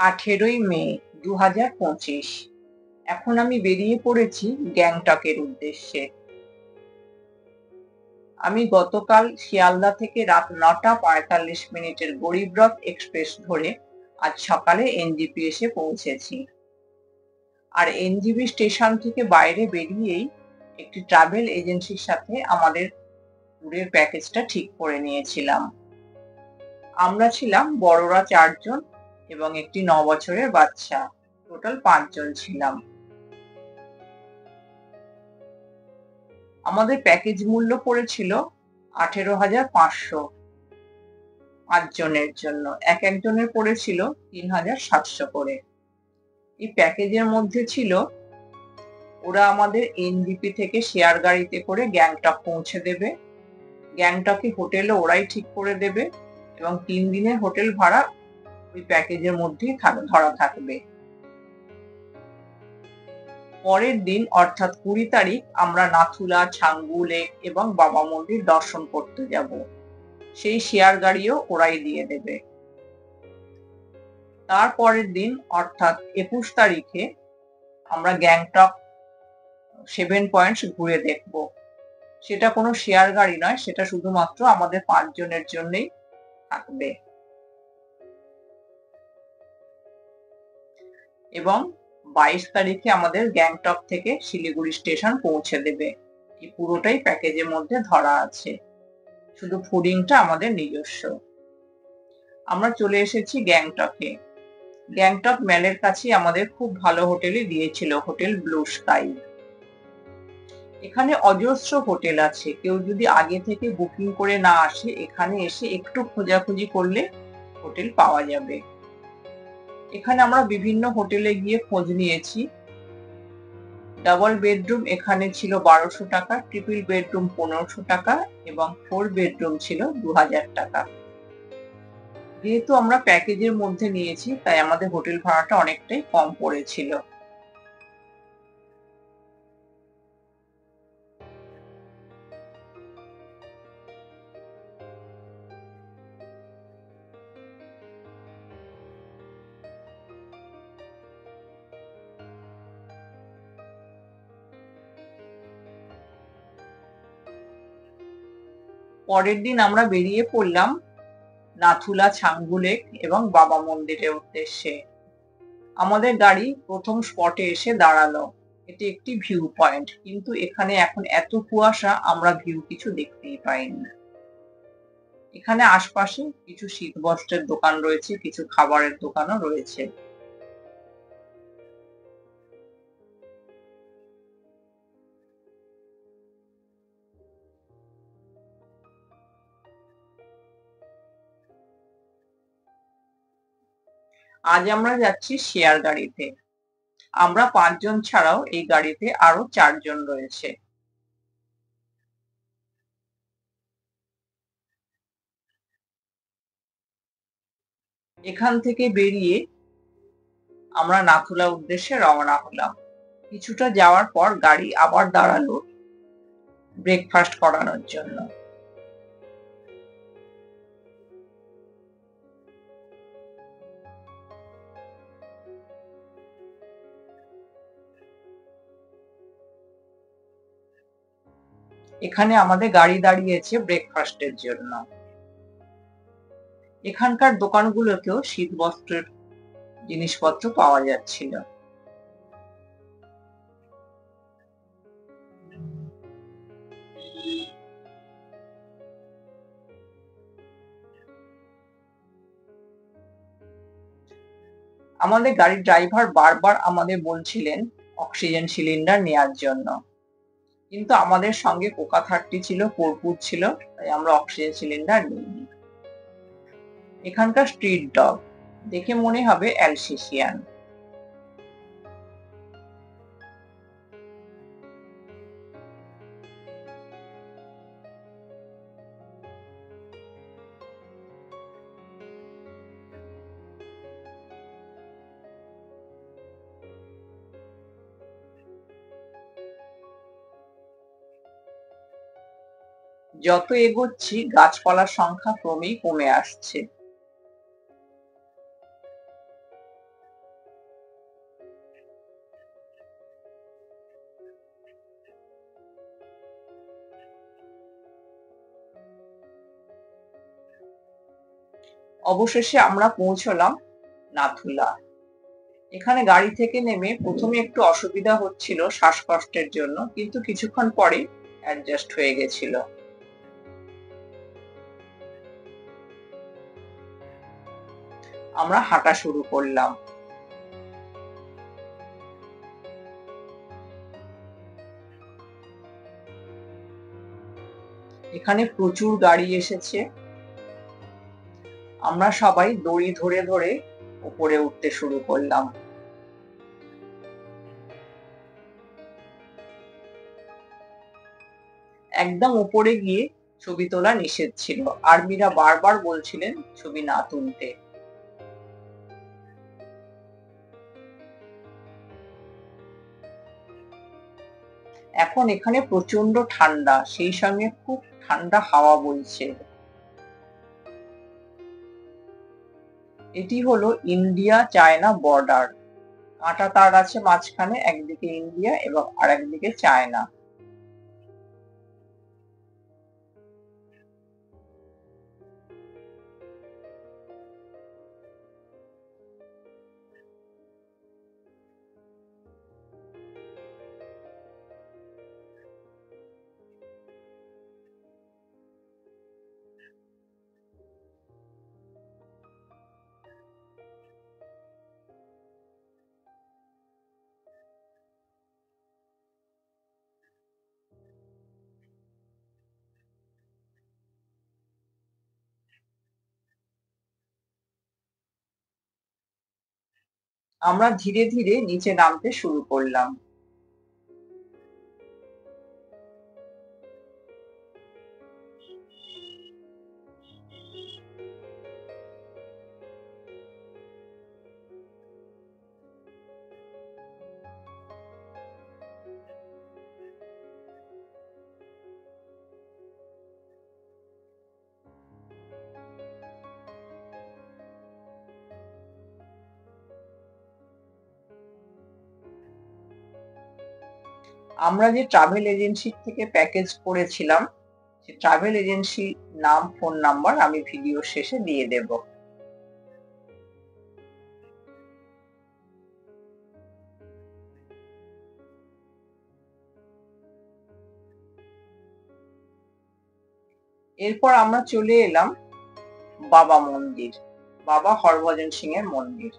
18ই মে 2025। এখন আমি বেরিয়ে পড়েছি গ্যাংটকের উদ্দেশ্যে। আমি গতকাল শিয়ালদা থেকে রাত 9:45 গরিব রথ এক্সপ্রেস ধরে আজ সকালে এনজিপি এসে পৌঁছেছি। আর এনজিপি স্টেশন থেকে বাইরে বেরিয়েই একটি ট্রাভেল এজেন্সির সাথে আমাদের ট্যুরের প্যাকেজটা ঠিক করে নিয়েছিলাম। আমরা ছিলাম বড়রা 4 জন এবং একটি 9 বছরের বাচ্চা, টোটাল 5 জন ছিলাম। আমাদের প্যাকেজ মূল্য পড়েছিল 18,500 5 জনের জন্য। এক একজনের পড়েছিল 3,700 করে। এই প্যাকেজের মধ্যে ছিল ওরা আমাদের এনজিপি থেকে শেয়ার গাড়িতে করে গ্যাংটক পৌঁছে দেবে, গ্যাংটকে হোটেলও ওরাই ঠিক করে দেবে এবং 3 দিনের হোটেল ভাড়া ওই প্যাকেজের মধ্যেই ধরা থাকবে। পরের দিন অর্থাৎ 20 তারিখ আমরা নাথুলা, ছাঙ্গু লেক এবং বাবা মন্দির দর্শন করতে যাব। সেই শেয়ার গাড়িও ওরাই দিয়ে দেবে। তারপরের দিন অর্থাৎ 21 তারিখে আমরা গ্যাংটক 7 পয়েন্টস ঘুরে দেখব। সেটা কোনো শেয়ার গাড়ি নয়, সেটা শুধুমাত্র আমাদের 5 জনের জন্যই থাকবে। এবং 22 তারিখে আমাদের গ্যাংটক থেকে শিলিগুড়ি স্টেশন পৌঁছে দেবে। এই পুরোটাই প্যাকেজের মধ্যে ধরা আছে, শুধু ফুডিংটা আমাদের নিজস্ব। আমরা চলে এসেছি গ্যাংটকে। গ্যাংটক ম্যালের কাছে আমাদের খুব ভালো হোটেলে দিয়েছিল, হোটেল ব্লু স্কাই। এখানে অজস্র হোটেল আছে, কেউ যদি আগে থেকে বুকিং করে না আসে এখানে এসে একটু খোঁজাখুঁজি করলে হোটেল পাওয়া যাবে। এখানে আমরা বিভিন্ন হোটেলে গিয়ে খোঁজ নিয়েছি। ডাবল বেডরুম এখানে ছিল 1200 টাকা, ট্রিপল বেডরুম 1500 টাকা এবং 4 বেডরুম ছিল 2000 টাকা। যেহেতু আমরা প্যাকেজের মধ্যে নিয়েছি তাই আমাদের হোটেল ভাড়াটা অনেকটাই কম পড়েছিল। পরের দিন আমরা বেরিয়ে পড়লাম নাথুলা, ছাঙ্গু লেক এবং বাবা মন্দিরের উদ্দেশ্যে। আমাদের গাড়ি প্রথম স্পটে এসে দাঁড়ালো। এটি একটি ভিউ পয়েন্ট, কিন্তু এখানে এখন এত কুয়াশা আমরা ভিউ কিছু দেখতেই পাইনি। এখানে আশপাশে কিছু শীত বস্ত্রের দোকান রয়েছে, কিছু খাবারের দোকানও রয়েছে। আজ আমরা যাচ্ছি শেয়ার গাড়িতে। আমরা 5 জন ছাড়াও এই গাড়িতে আরো 4 জন রয়েছে। এখান থেকে বেরিয়ে আমরা নাথুলা উদ্দেশ্যে রওনা হলাম। কিছুটা যাওয়ার পর গাড়ি আবার দাঁড়ালো ব্রেকফাস্ট করানোর জন্য। এখানে আমাদের গাড়ি দাঁড়িয়েছে ব্রেকফাস্টের জন্য। এখানকার দোকানগুলোতেও শীত বস্ত্রের জিনিসপত্র পাওয়া যাচ্ছিল। আমাদের গাড়ির ড্রাইভার বারবার আমাদের বলছিলেন অক্সিজেন সিলিন্ডার নেয়ার জন্য, কিন্তু আমাদের সঙ্গে কোকা 30 ছিল, কর্পূর ছিল, তাই আমরা অক্সিজেন সিলিন্ডার নিইনি। এখানকার স্ট্রিট ডগ দেখে মনে হবে অ্যালসেশিয়ান। যত এগোচ্ছি গাছপালার সংখ্যা ক্রমেই কমে আসছে। অবশেষে আমরা পৌঁছলাম নাথুলা। এখানে গাড়ি থেকে নেমে প্রথমে একটু অসুবিধা হচ্ছিল শ্বাসকষ্টের জন্য, কিন্তু কিছুক্ষণ পরে অ্যাডজাস্ট হয়ে গেছিল। আমরা হাঁটা শুরু করলাম। এখানে প্রচুর গাড়ি এসেছে। আমরা সবাই দড়ি ধরে ধরে উপরে উঠতে শুরু করলাম। একদম উপরে গিয়ে ছবি তোলা নিষেধ ছিল। আর্মিরা বারবার বলছিলেন ছবি না তুলতে। এখন এখানে প্রচন্ড ঠান্ডা, সেই সঙ্গে খুব ঠান্ডা হাওয়া বইছে। এটি হলো ইন্ডিয়া চায়না বর্ডার। কাঁটা তার আছে মাঝখানে, একদিকে ইন্ডিয়া এবং আরেকদিকে চায়না। আমরা ধীরে ধীরে নিচে নামতে শুরু করলাম। আমরা যে ট্রাভেল এজেন্সির থেকে প্যাকেজ করেছিলাম, সে ট্রাভেল এজেন্সির নাম, ফোন নাম্বার আমি ভিডিও শেষে দিয়ে দেব। এরপর আমরা চলে এলাম বাবা মন্দির, বাবা হরভজন সিং এর মন্দির।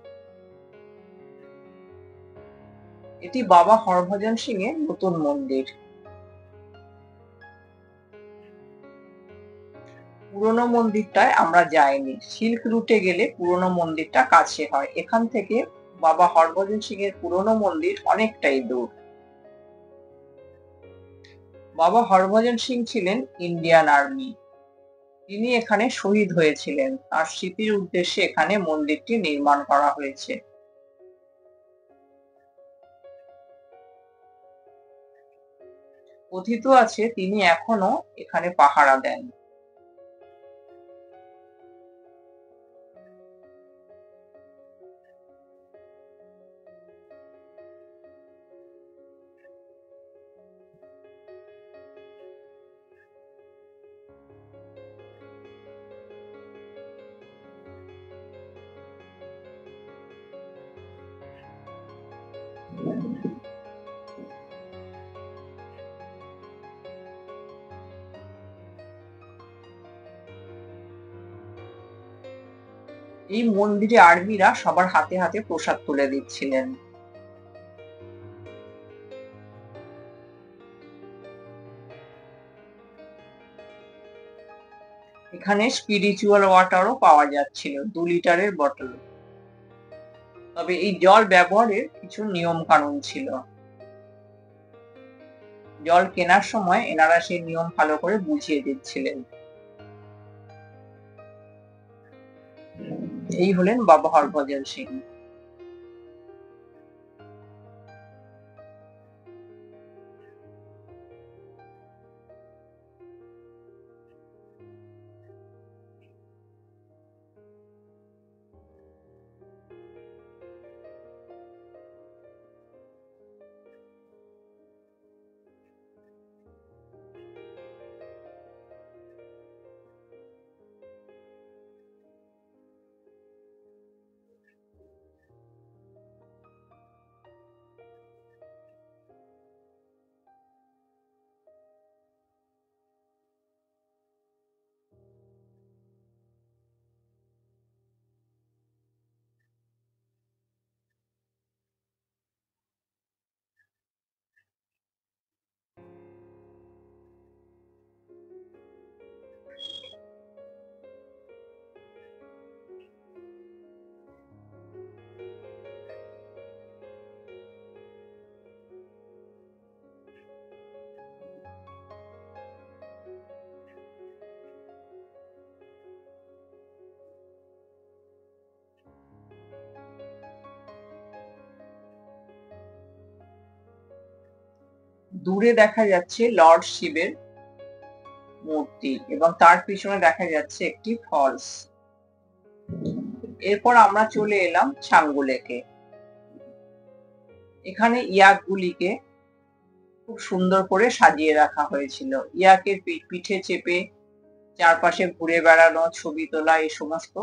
এটি বাবা হরভজন সিং এর নতুন মন্দির। পুরনো মন্দিরটায় আমরা যাইনি। সিল্ক রুটে গেলে পুরনো মন্দিরটা কাছে হয়। এখান থেকে বাবা হরভজন সিং এর পুরনো মন্দির অনেকটাই দূর। বাবা হরভজন সিং ছিলেন ইন্ডিয়ান আর্মি। তিনি এখানে শহীদ হয়েছিলেন। তার স্মৃতির উদ্দেশ্যে এখানে মন্দিরটি নির্মাণ করা হয়েছে। কথিত আছে তিনি এখনো এখানে পাহারা দেন। এই মন্দিরে আর্মিরা সবার হাতে হাতে প্রসাদ তুলে দিচ্ছিলেন। এখানে স্পিরিচুয়াল ওয়াটারও পাওয়া যাচ্ছিল, 2 লিটারের বটল। তবে এই জল ব্যবহারের কিছু নিয়ম কানুন ছিল। জল কেনার সময় এনারা সেই নিয়ম ভালো করে বুঝিয়ে দিচ্ছিলেন। এই হলেন বাবা হরভজন সিং। দূরে দেখা যাচ্ছে লর্ড শিবের মূর্তি এবং তার পিছনে দেখা যাচ্ছে একটি ফলস। এরপর আমরা চলে এলাম ছাঙ্গু লেকে। এখানে ইয়াকগুলিকে খুব সুন্দর করে সাজিয়ে রাখা হয়েছিল। ইয়াকের পিঠে চেপে চারপাশে ঘুরে বেড়ানো, ছবি তোলা এই সমস্ত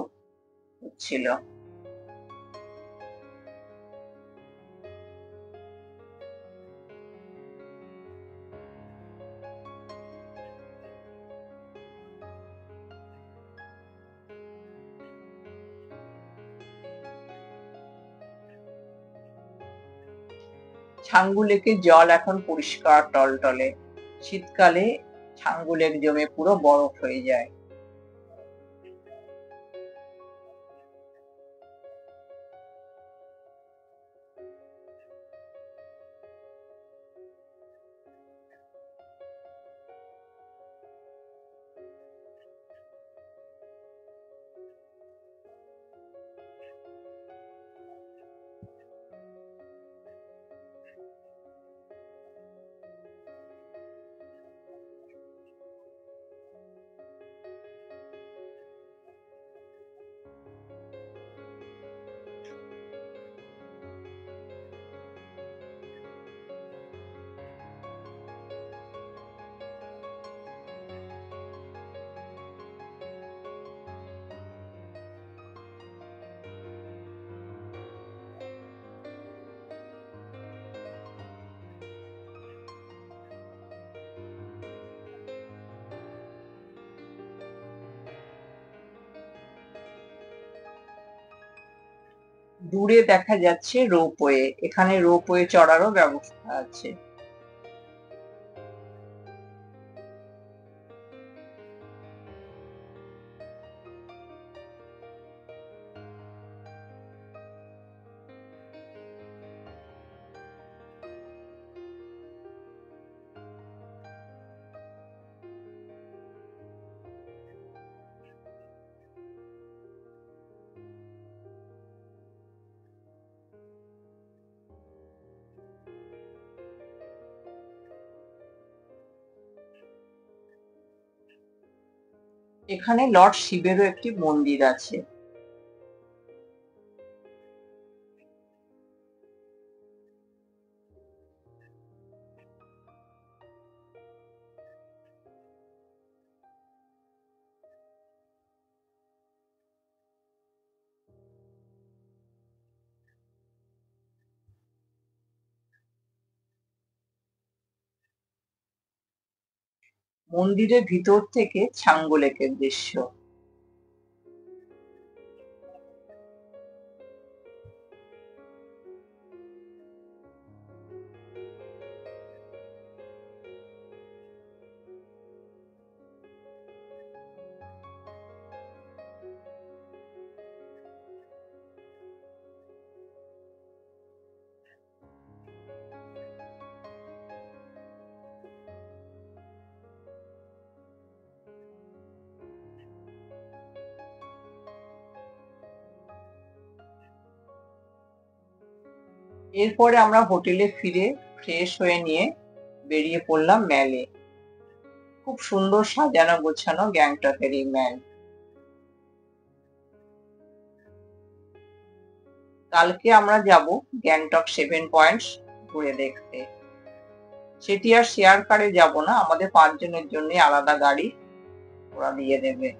হচ্ছিল। ছাঙ্গু লেকের জল এখন পরিষ্কার টলটলে। শীতকালে ছাঙ্গু লেক জমে পুরো বরফ হয়ে যায়। দূরে দেখা যাচ্ছে রোপওয়ে। এখানে রোপওয়ে চড়ারও ব্যবস্থা আছে। এখানে লর্ড শিবেরও একটি মন্দির আছে। মন্দিরের ভিতর থেকে ছাঙ্গু লেকের দৃশ্য। এরপরে আমরা হোটেলে ফিরে ফ্রেশ হয়ে নিয়ে বেরিয়ে পড়লাম ম্যালে। খুব সুন্দর সাজানো গোছানো গ্যাংটকের এই ম্যাল। কালকে আমরা যাব গ্যাংটক 7 পয়েন্টস ঘুরে দেখতে। সেটি আর শেয়ার কারে যাব না, আমাদের 5 জনের জন্য আলাদা গাড়ি ওরা দিয়ে দেবে।